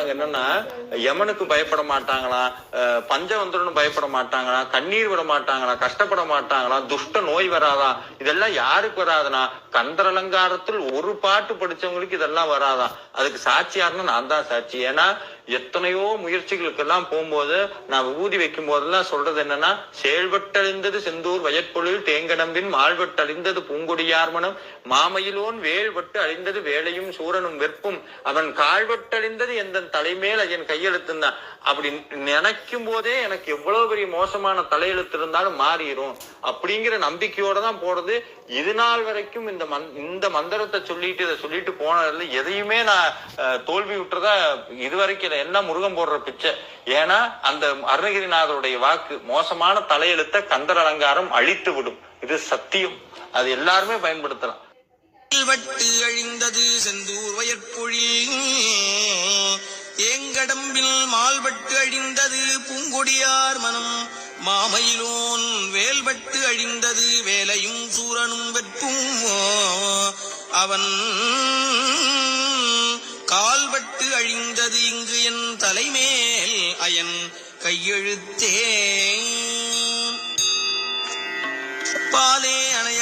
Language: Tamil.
சொல்றாங்க என்னன்னா, யமனுக்கு பயப்பட மாட்டாங்களா, பஞ்சம் வந்துடும் பயப்பட மாட்டாங்களா, கண்ணீர் விட மாட்டாங்களா, கஷ்டப்பட மாட்டாங்களா, துஷ்ட நோய் வராதா, இதெல்லாம் யாருக்கு வராதுனா கந்தர் அலங்காரத்தில் ஒரு பாட்டு படிச்சவங்களுக்கு இதெல்லாம் வராதான். அதுக்கு சாட்சியாருன்னு நான் தான் சாட்சி. ஏன்னா எத்தனையோ முயற்சிகளுக்கு எல்லாம் போகும்போது நான் விபூதி வைக்கும் போதெல்லாம் சொல்றது என்னன்னா, செயல்பட்டழிந்தது செந்தூர் வயற்பொழில் தேங்கடம்பின் மால்பட்டு அழிந்தது பூங்கொடியார் மனம் மாமையிலோன் வேல்பட்டு அழிந்தது வேலையும் சூரனும் வெப்பும் அவன் கால்பட்டழிந்தது எந்த தலைமேல் என் கையெழுத்துந்தான். அப்படி நினைக்கும் போதே எனக்கு எவ்வளவு பெரிய மோசமான தலையெழுத்து இருந்தாலும் மாறிடும் அப்படிங்கிற நம்பிக்கையோட தான் போறது. இது நாள் வரைக்கும் இந்த மந்திரத்தை சொல்லிட்டு இதை சொல்லிட்டு போனதுல எதையுமே நான் தோல்வி விட்டுறதா இதுவரைக்கும் என்ன முருகன் போடுற பிச்சை. ஏன்னா அந்த அருணகிரிநாதருடைய வாக்கு மோசமான தலையெழுத்த கந்தர் அலங்காரம் அழித்து விடும். இது சத்தியம். அது எல்லாருமே பயன்படுத்தலாம். அழிந்தது செந்தூர் வயற்பொழில் ஏங்கடம்பில் மால்பட்டு அழிந்தது பூங்கொடியார் மனம் மாமையிலோன் வேல்பட்டு அழிந்தது வேலையும் சூரனும் வெப்பும் அவன் கால்பட்டு அழிந்தது இங்கு என் தலைமேல் அயன் கையெழுத்தே பாலே அணைய